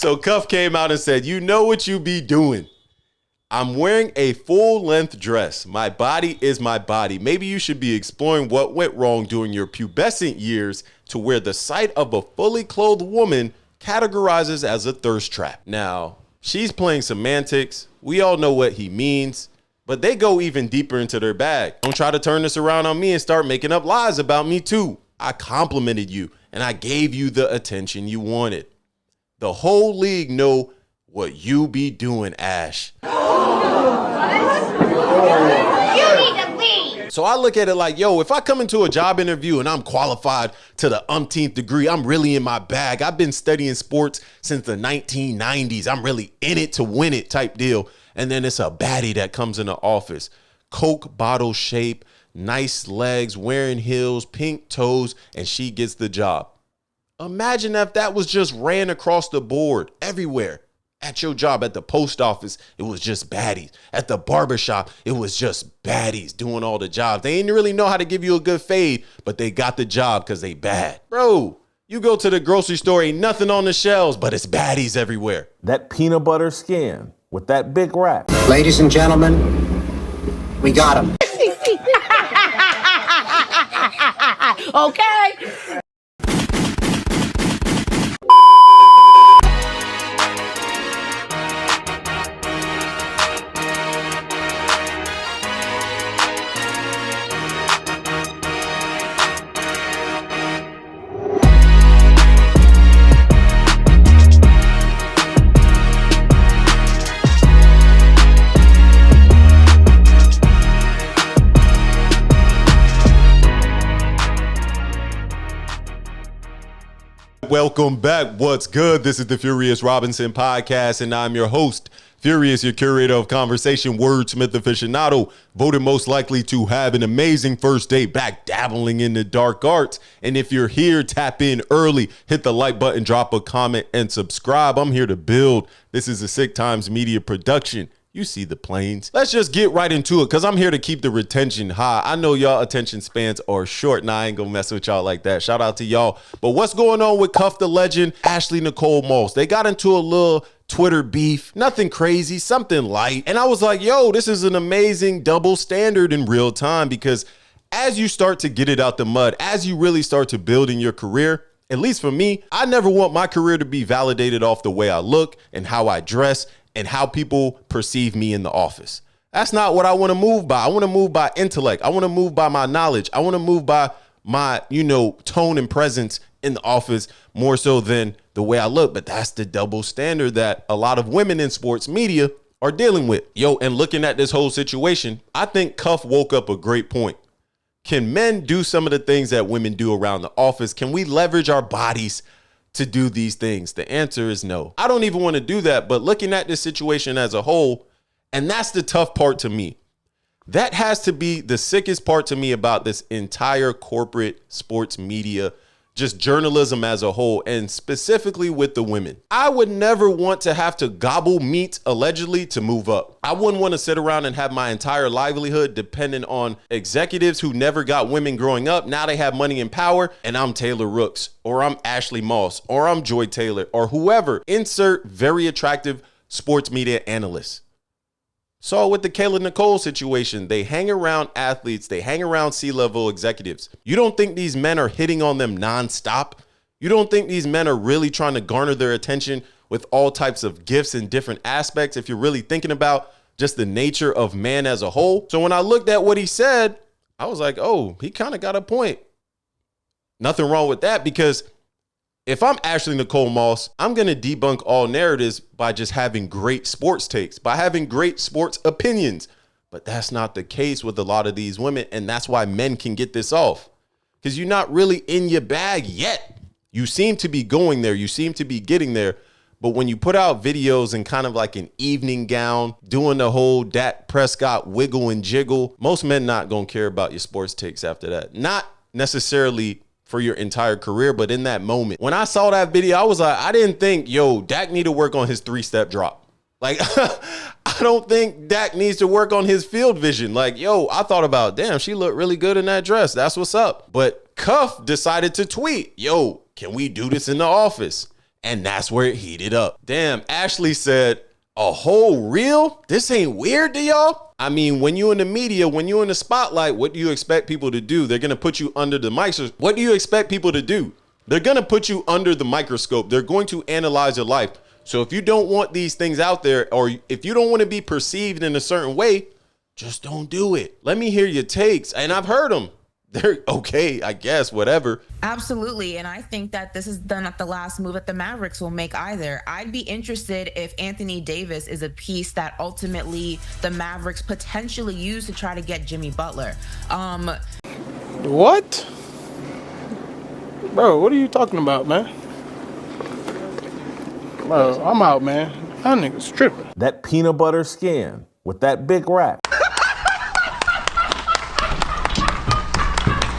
So Cuff came out and said, you know what you be doing. I'm wearing a full-length dress. My body is my body. Maybe you should be exploring what went wrong during your pubescent years to where the sight of a fully clothed woman categorizes as a thirst trap. Now, she's playing semantics. We all know what he means, but they go even deeper into their bag. Don't try to turn this around on me and start making up lies about me too. I complimented you and I gave you the attention you wanted. The whole league know what you be doing, Ash. You need to leave. So I look at it like, yo, if I come into a job interview and I'm qualified to the umpteenth degree, I'm really in my bag. I've been studying sports since the 1990s. I'm really in it to win it type deal. And then it's a baddie that comes in the office. Coke bottle shape, nice legs, wearing heels, pink toes, and she gets the job. Imagine if that was just ran across the board everywhere. At your job, at the post office, it was just baddies. At the barbershop, it was just baddies doing all the jobs. They didn't really know how to give you a good fade, but they got the job because they bad. Bro, you go to the grocery store, ain't nothing on the shelves, but it's baddies everywhere. That peanut butter skin with that big wrap. Ladies and gentlemen, we got him. Okay. Welcome back. What's good? This is the Furious Robinson podcast, and I'm your host, Furious, your curator of conversation, wordsmith aficionado, voted most likely to have an amazing first day back dabbling in the dark arts. And if you're here, tap in early, hit the like button, drop a comment, and subscribe. I'm here to build. This is a Sick Times Media production. You see the planes. Let's just get right into it because I'm here to keep the retention high. I know y'all attention spans are short, and I ain't gonna mess with y'all like that. Shout out to y'all. But what's going on with Cuff the Legend, Ashley Nicole Moss? They got into a little Twitter beef, nothing crazy, something light. And I was like, yo, this is an amazing double standard in real time, because as you start to get it out the mud, as you really start to build in your career, at least for me, I never want my career to be validated off the way I look and how I dress and how people perceive me in the office. That's not what I want to move by. I want to move by intellect. I want to move by my knowledge. I want to move by my, tone and presence in the office more so than the way I look. But that's the double standard that a lot of women in sports media are dealing with. Yo, and looking at this whole situation, I think Cuff woke up a great point. Can men do some of the things that women do around the office? Can we leverage our bodies to do these things? The answer is no. I don't even want to do that, but looking at this situation as a whole, and that's the tough part to me. That has to be the sickest part to me about this entire corporate sports media, just journalism as a whole, and specifically with the women. I would never want to have to gobble meat allegedly to move up. I wouldn't want to sit around and have my entire livelihood dependent on executives who never got women growing up. Now they have money and power, and I'm Taylor Rooks, or I'm Ashley Moss, or I'm Joy Taylor, or whoever. Insert very attractive sports media analyst. So with the Kayla Nicole situation, they hang around athletes, they hang around C-level executives. You don't think these men are hitting on them nonstop? You don't think these men are really trying to garner their attention with all types of gifts and different aspects if you're really thinking about just the nature of man as a whole? So when I looked at what he said, I was like, oh, he kind of got a point. Nothing wrong with that, because if I'm Ashley Nicole Moss, I'm going to debunk all narratives by just having great sports takes, by having great sports opinions. But that's not the case with a lot of these women. And that's why men can get this off, because you're not really in your bag yet. You seem to be going there. You seem to be getting there. But when you put out videos in kind of like an evening gown, doing the whole Dak Prescott wiggle and jiggle, most men not going to care about your sports takes after that. Not necessarily for your entire career, but in that moment, when I saw that video, I was like, I didn't think, yo, Dak need to work on his 3-step drop. Like, I don't think Dak needs to work on his field vision. Like, yo, I thought about, damn, she looked really good in that dress. That's what's up. But Cuff decided to tweet, yo, can we do this in the office? And that's where it heated up. Damn, Ashley said, a whole reel? This ain't weird to y'all? I mean, when you in the media, when you in the spotlight, what do you expect people to do? They're gonna put you under the microscope. What do you expect people to do? They're gonna put you under the microscope. They're going to analyze your life. So if you don't want these things out there, or if you don't want to be perceived in a certain way, just don't do it. Let me hear your takes. And I've heard them. They're okay, I guess, whatever. Absolutely. And I think that this is not the last move that the Mavericks will make either. I'd be interested if Anthony Davis is a piece that ultimately the Mavericks potentially use to try to get Jimmy Butler. What? Bro, what are you talking about, man? Bro, I'm out, man. That nigga's tripping. That peanut butter skin with that big rack.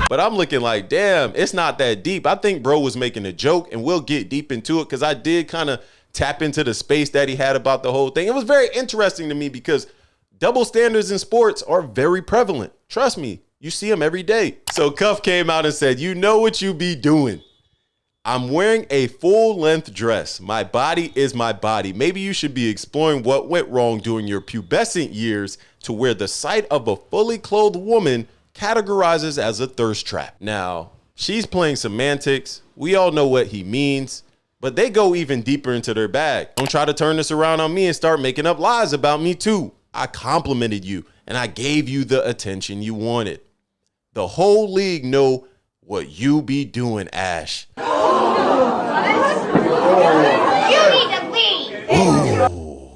But I'm looking like, damn, it's not that deep. I think bro was making a joke, and we'll get deep into it because I did kind of tap into the space that he had about the whole thing. It was very interesting to me because double standards in sports are very prevalent. Trust me, you see them every day. So Cuff came out and said, you know what you be doing. I'm wearing a full-length dress. My body is my body. Maybe you should be exploring what went wrong during your pubescent years to where the sight of a fully clothed woman categorizes as a thirst trap. Now, she's playing semantics. We all know what he means, but they go even deeper into their bag. Don't try to turn this around on me and start making up lies about me too. I complimented you and I gave you the attention you wanted. The whole league know what you be doing, Ash. You need to leave. Ooh,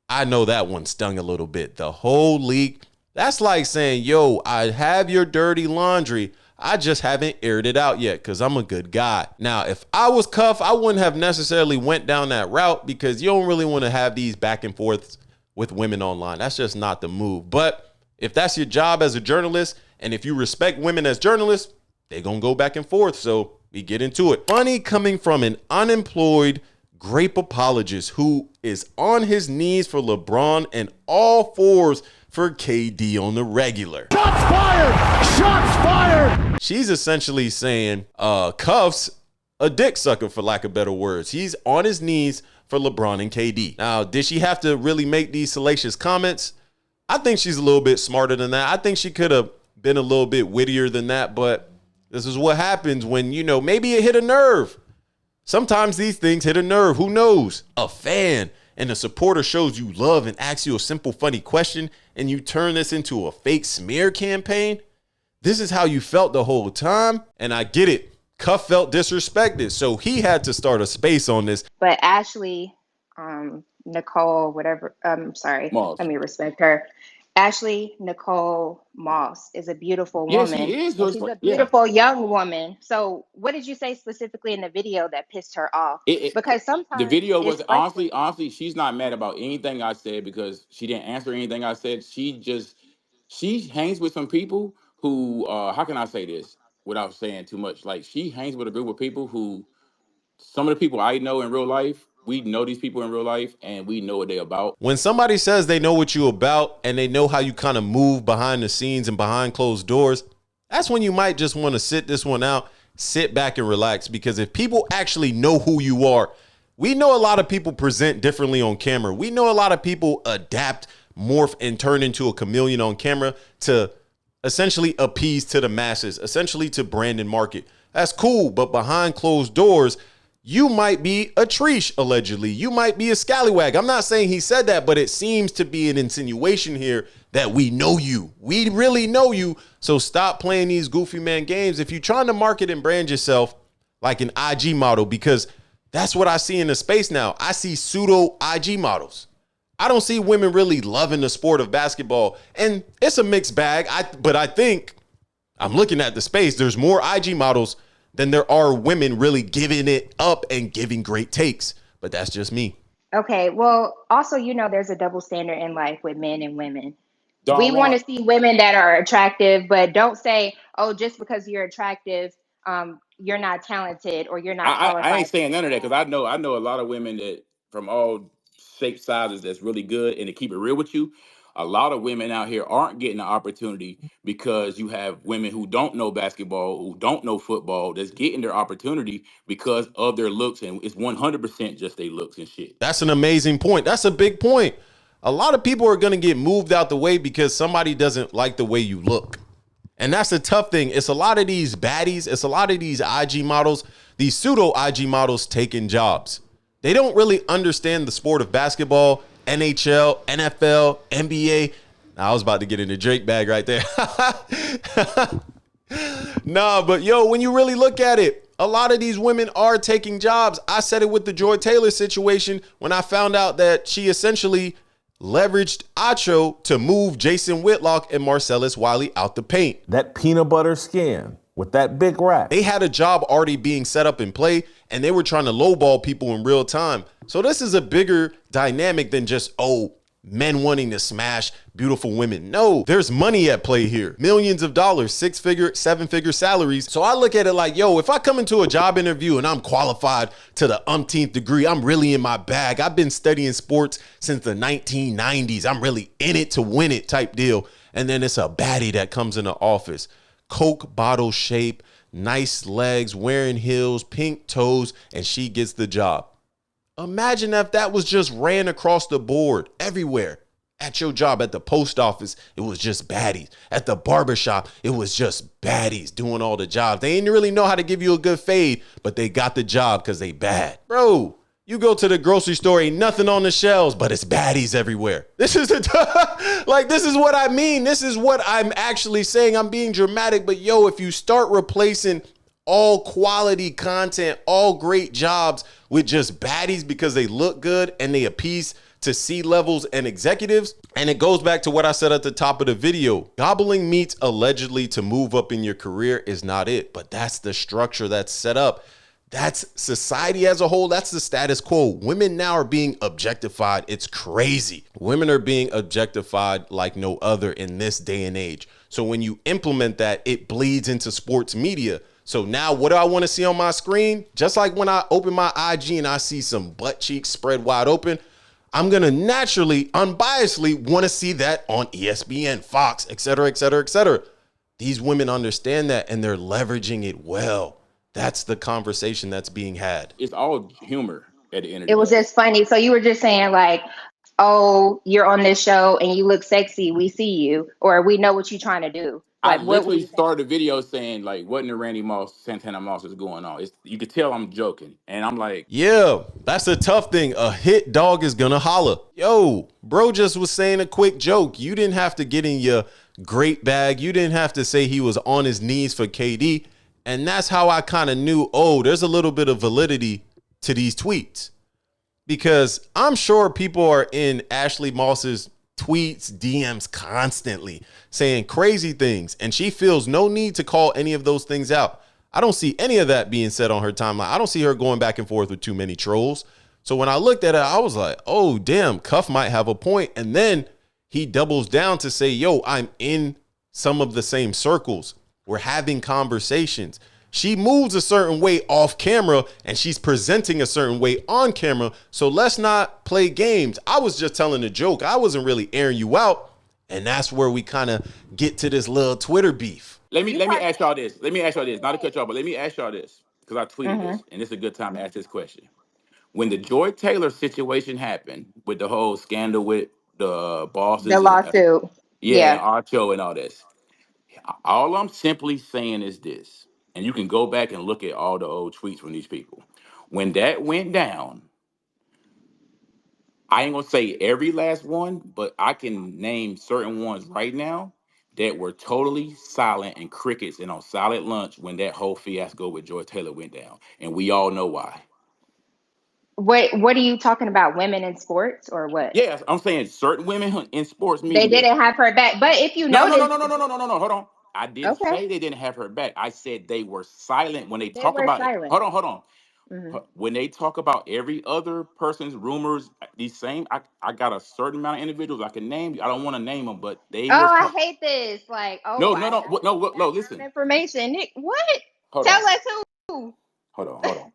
I know that one stung a little bit. The whole league. That's like saying, yo, I have your dirty laundry. I just haven't aired it out yet because I'm a good guy. Now, if I was Cuff, I wouldn't have necessarily went down that route because you don't really want to have these back and forths with women online. That's just not the move. But if that's your job as a journalist, and if you respect women as journalists, they're going to go back and forth. So we get into it. Funny coming from an unemployed grape apologist who is on his knees for LeBron and all fours for KD on the regular. Shots fired! Shots fired! She's essentially saying Cuff's a dick sucker, for lack of better words. He's on his knees for LeBron and KD. Now, did she have to really make these salacious comments? I think she's a little bit smarter than that. I think she could have been a little bit wittier than that, but this is what happens when, you know, maybe it hit a nerve. Sometimes these things hit a nerve. Who knows? A fan and a supporter shows you love and asks you a simple, funny question, and you turn this into a fake smear campaign. This is how you felt the whole time. And I get it. Cuff felt disrespected, so he had to start a space on this. But Ashley, Nicole, whatever, sorry, Moss. let me respect her. Ashley Nicole Moss is a beautiful Yes, woman. she is. And she's a beautiful young woman. So what did you say specifically in the video that pissed her off? Because sometimes the video was it's frustrating. honestly, she's not mad about anything I said because she didn't answer anything I said. She hangs with some people who, how can I say this without saying too much? Like, she hangs with a group of people who, some of the people I know in real life, we know these people in real life and we know what they're about. When somebody says they know what you about and they know how you kind of move behind the scenes and behind closed doors, that's when you might just want to sit this one out, sit back and relax. Because if people actually know who you are, we know a lot of people present differently on camera. We know a lot of people adapt, morph, and turn into a chameleon on camera to essentially appease to the masses, essentially to brand and market. That's cool, but behind closed doors, you might be a treesh, allegedly. You might be a scallywag. I'm not saying he said that, but it seems to be an insinuation here that we know you. We really know you. So stop playing these goofy man games if you're trying to market and brand yourself like an IG model, because that's what I see in the space now. I see pseudo IG models. I don't see women really loving the sport of basketball. And it's a mixed bag. But I think I'm looking at the space. There's more IG models than there are women really giving it up and giving great takes. But that's just me. Okay, well, also, you know, there's a double standard in life with men and women. Don't We want to see women that are attractive, but don't say, oh, just because you're attractive, you're not talented or you're not qualified. I ain't saying none of that because I know a lot of women that from all shapes, sizes that's really good, and to keep it real with you, A lot of women out here aren't getting the opportunity because you have women who don't know basketball, who don't know football, that's getting their opportunity because of their looks, and it's 100% just their looks and shit. That's an amazing point. That's a big point. A lot of people are going to get moved out the way because somebody doesn't like the way you look. And that's a tough thing. It's a lot of these baddies. It's a lot of these IG models, these pseudo IG models taking jobs. They don't really understand the sport of basketball, NHL, NFL, NBA. I was about to get in the Drake bag right there. Nah, but yo, when you really look at it, a lot of these women are taking jobs. I said it with the Joy Taylor situation when I found out that she essentially leveraged Acho to move Jason Whitlock and Marcellus Wiley out the paint. That peanut butter skin with that big rack. They had a job already being set up in play, and they were trying to lowball people in real time. So this is a bigger dynamic than just, men wanting to smash beautiful women. No, there's money at play here. Millions of dollars, 6-figure, 7-figure salaries. So I look at it like, if I come into a job interview and I'm qualified to the umpteenth degree, I'm really in my bag. I've been studying sports since the 1990s. I'm really in it to win it type deal. And then it's a baddie that comes in the office. Coke bottle shape, nice legs, wearing heels, pink toes, and she gets the job. Imagine if that was just ran across the board everywhere. At your job, at the post office, it was just baddies. At the barbershop, it was just baddies doing all the jobs. They didn't really know how to give you a good fade, but they got the job because they bad. Bro, you go to the grocery store, ain't nothing on the shelves, but it's baddies everywhere. This is this is what I mean. This is what I'm actually saying. I'm being dramatic, but if you start replacing all quality content, all great jobs with just baddies because they look good and they appease to C-levels and executives. And it goes back to what I said at the top of the video. Gobbling meat allegedly to move up in your career is not it, but that's the structure that's set up. That's society as a whole. That's the status quo. Women now are being objectified. It's crazy. Women are being objectified like no other in this day and age. So when you implement that, it bleeds into sports media. So now what do I want to see on my screen? Just like when I open my IG and I see some butt cheeks spread wide open, I'm going to naturally, unbiasedly want to see that on ESPN, Fox, et cetera, et cetera, et cetera. These women understand that and they're leveraging it well. That's the conversation that's being had. It's all humor at the end of the day. It was just funny. So you were just saying like, you're on this show and you look sexy. We see you, or we know what you're trying to do. Like, I literally started the video saying, like, what in the Randy Moss, Santana Moss is going on? You could tell I'm joking. And I'm like, yeah, that's a tough thing. A hit dog is gonna holler. Bro just was saying a quick joke. You didn't have to get in your great bag. You didn't have to say he was on his knees for KD. And that's how I kind of knew, there's a little bit of validity to these tweets. Because I'm sure people are in Ashley Moss's tweets, DMs constantly saying crazy things, and she feels no need to call any of those things out. I don't see any of that being said on her timeline. I don't see her going back and forth with too many trolls. So when I looked at it, I was like, oh, damn, Cuff might have a point. And then he doubles down to say, I'm in some of the same circles. We're having conversations. She moves a certain way off camera and she's presenting a certain way on camera. So let's not play games. I was just telling a joke. I wasn't really airing you out. And that's where we kind of get to this little Twitter beef. Let me ask y'all this. Not to cut y'all, but let me ask y'all this. Because I tweeted this, and it's a good time to ask this question. When the Joy Taylor situation happened with the whole scandal with the bosses, the lawsuit, and Archo and all this, all I'm simply saying is this, and you can go back and look at all the old tweets from these people. When that went down, I ain't gonna say every last one, but I can name certain ones right now that were totally silent and crickets and on silent lunch when that whole fiasco with Joy Taylor went down. And we all know why. What are you talking about? Women in sports or what? Yeah, I'm saying certain women in sports media. They didn't have her back. But if you notice, no. Hold on. I didn't say they didn't have her back. I said they were silent when they talk about it. Hold on. Mm-hmm. When they talk about every other person's rumors, these same, I got a certain amount of individuals I can name. I don't want to name them, but they. I hate this. Like, no. Listen. Information. Nick, what? Hold Tell on. us who. Hold on.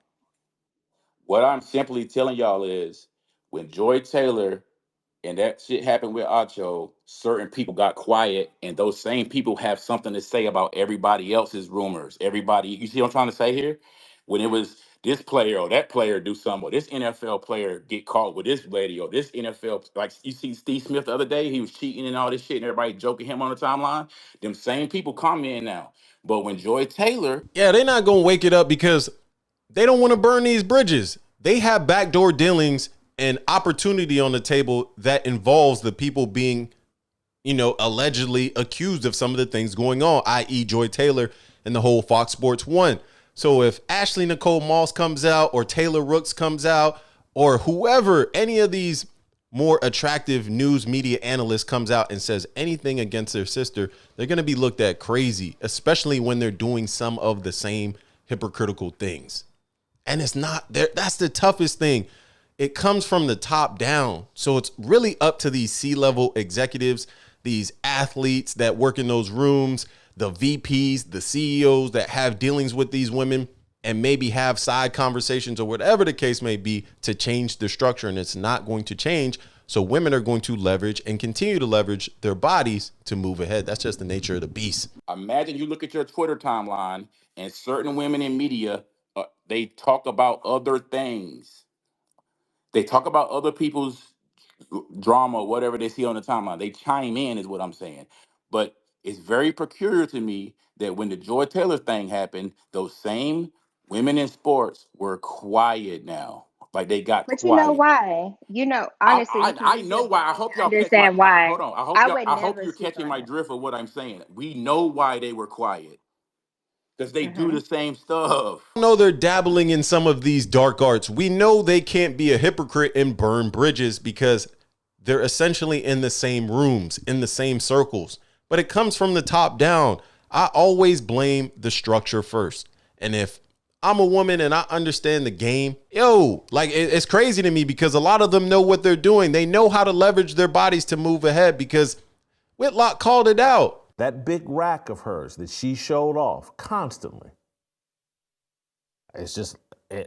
What I'm simply telling y'all is when Joy Taylor and that shit happened with Acho, certain people got quiet, and those same people have something to say about everybody else's rumors. Everybody, you see what I'm trying to say here? When it was this player or that player do something, or this NFL player get caught with this lady, or this NFL, like you see Steve Smith the other day, he was cheating and all this shit, and everybody joking him on the timeline. Them same people comment now. But when Joy Taylor, Yeah, they're not going to wake it up because they don't want to burn these bridges. They have backdoor dealings and opportunity on the table that involves the people being, allegedly accused of some of the things going on, i.e. Joy Taylor and the whole Fox Sports 1. So if Ashley Nicole Moss comes out or Taylor Rooks comes out or whoever, any of these more attractive news media analysts comes out and says anything against their sister, they're going to be looked at crazy, especially when they're doing some of the same hypocritical things. And it's not there. That's the toughest thing. It comes from the top down. So it's really up to these C-level executives, these athletes that work in those rooms, the VPs, the CEOs that have dealings with these women and maybe have side conversations or whatever the case may be to change the structure. And it's not going to change. So women are going to leverage and continue to leverage their bodies to move ahead. That's just the nature of the beast. imagine you look at your Twitter timeline and certain women in media, they talk about other things. They talk about other people's drama, whatever they see on the timeline. They chime in, is what I'm saying. But it's very peculiar to me that when the Joy Taylor thing happened, those same women in sports were quiet now. Like they got But you know quiet. why? Honestly, you can I read know the why. I book hope and y'all catch my. understand why. Hold on. I would I hope never you're speak catching on my it. drift of what I'm saying. We know why they were quiet because they do Hmm. the same stuff. Know they're dabbling in some of these dark arts. We know they can't be a hypocrite and burn bridges because they're essentially in the same rooms, in the same circles. But it comes from the top down. I always blame the structure first. And if I'm a woman and I understand the game, it's crazy to me because a lot of them know what they're doing. They know how to leverage their bodies to move ahead because Whitlock called it out. That big rack of hers that she showed off constantly. It's just,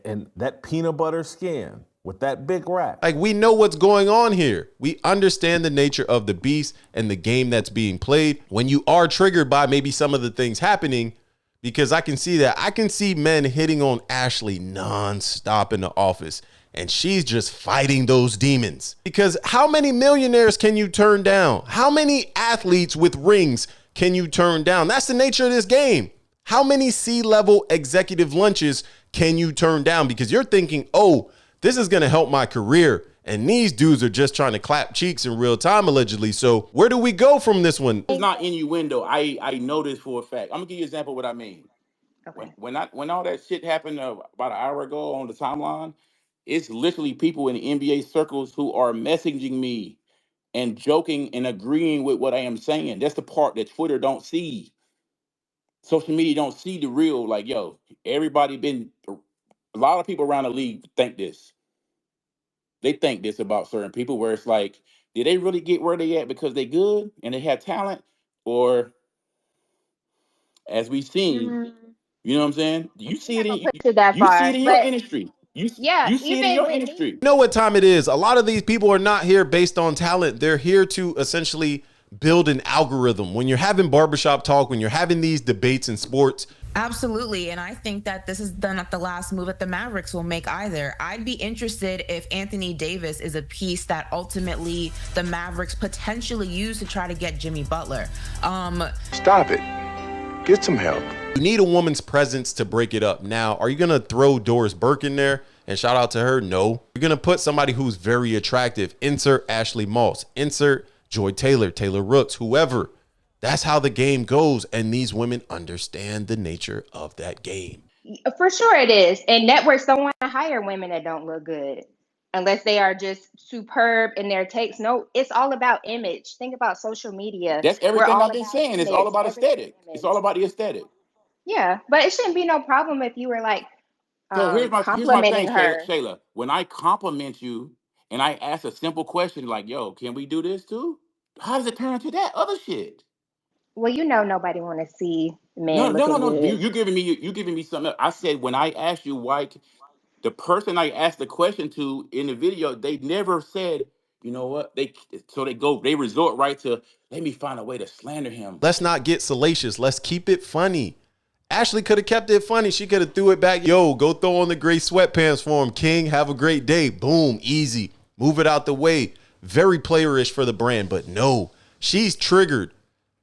and that peanut butter skin with that big rack. Like, we know what's going on here. We understand the nature of the beast and the game that's being played. When you are triggered by maybe some of the things happening, because I can see that. I can see men hitting on Ashley nonstop in the office, and she's just fighting those demons. Because how many millionaires can you turn down? How many athletes with rings can you turn down? That's the nature of this game. How many C-level executive lunches can you turn down? Because you're thinking, oh, this is going to help my career. And these dudes are just trying to clap cheeks in real time, allegedly. So where do we go from this one? It's not innuendo. I know this for a fact. I'm gonna give you an example of what I mean. Okay. When all that shit happened about an hour ago on the timeline, it's literally people in the NBA circles who are messaging me and joking and agreeing with what I am saying. That's the part that Twitter don't see. Social media don't see the real. Like, yo, everybody been. A lot of people around the league think this. They think this about certain people, where it's like, did they really get where they at because they good and they have talent, or as we seen, Mm, you know what I'm saying? You I'm see not it gonna in put you that you see it far, in your but industry. yeah, You see it in even your with me. industry. You know what time it is. A lot of these people are not here based on talent. They're here to essentially build an algorithm. When you're having barbershop talk, when you're having these debates in sports, Absolutely. And I think that this is not the last move that the Mavericks will make either. I'd be interested if Anthony Davis is a piece that ultimately the Mavericks potentially use to try to get Jimmy Butler. Stop it. Get some help. you need a woman's presence to break it up. Now, are you going to throw Doris Burke in there and shout out to her? No. You're going to put somebody who's very attractive. Insert Ashley Moss. Insert Joy Taylor, Taylor Rooks, whoever. That's how the game goes. And these women understand the nature of that game. For sure it is. And networks don't want to hire women that don't look good unless they are just superb in their takes. No, it's all about image. Think about social media. That's We're everything all I've been about saying. It's all image. about Everything's aesthetic. It's image. all about the aesthetic. Yeah, but it shouldn't be no problem if you were like So here's my thing, complimenting her. Shayla. When I compliment you and I ask a simple question like, "Yo, can we do this too?" How does it turn into that other shit? Well, nobody want to see No, men no, no, looking no. good. You giving me something else. I said when I asked you why the person I asked the question to in the video, they never said, you know what? They resort right to, let me find a way to slander him. Let's not get salacious. Let's keep it funny. Ashley could have kept it funny. She could have threw it back. Yo, go throw on the gray sweatpants for him, King. Have a great day. Boom, easy. Move it out the way. Very playerish for the brand, but no, she's triggered.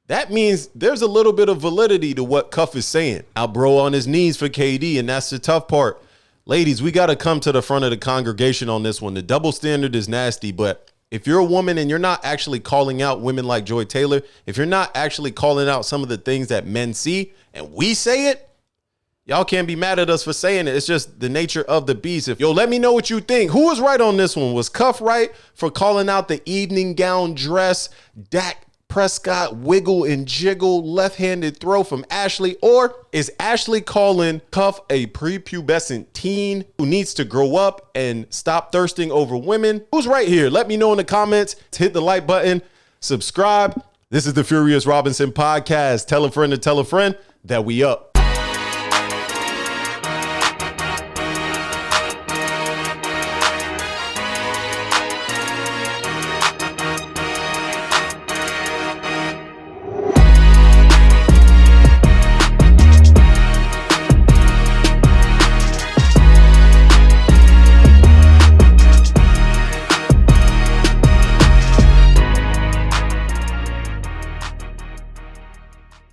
That means there's a little bit of validity to what Cuff is saying. Now, bro on his knees for KD, and that's the tough part. Ladies, we got to come to the front of the congregation on this one. The double standard is nasty, but if you're a woman and you're not actually calling out women like Joy Taylor, if you're not actually calling out some of the things that men see and we say it, y'all can't be mad at us for saying it. It's just the nature of the beast. Let me know what you think. Who was right on this one? Was Cuff right for calling out the evening gown dress, Dak Prescott wiggle and jiggle left-handed throw from Ashley? Or is Ashley calling Cuff a prepubescent teen who needs to grow up and stop thirsting over women? Who's right here? Let me know in the comments. Hit the like button, subscribe. This is the Furious Robinson podcast. Tell a friend to tell a friend that we up.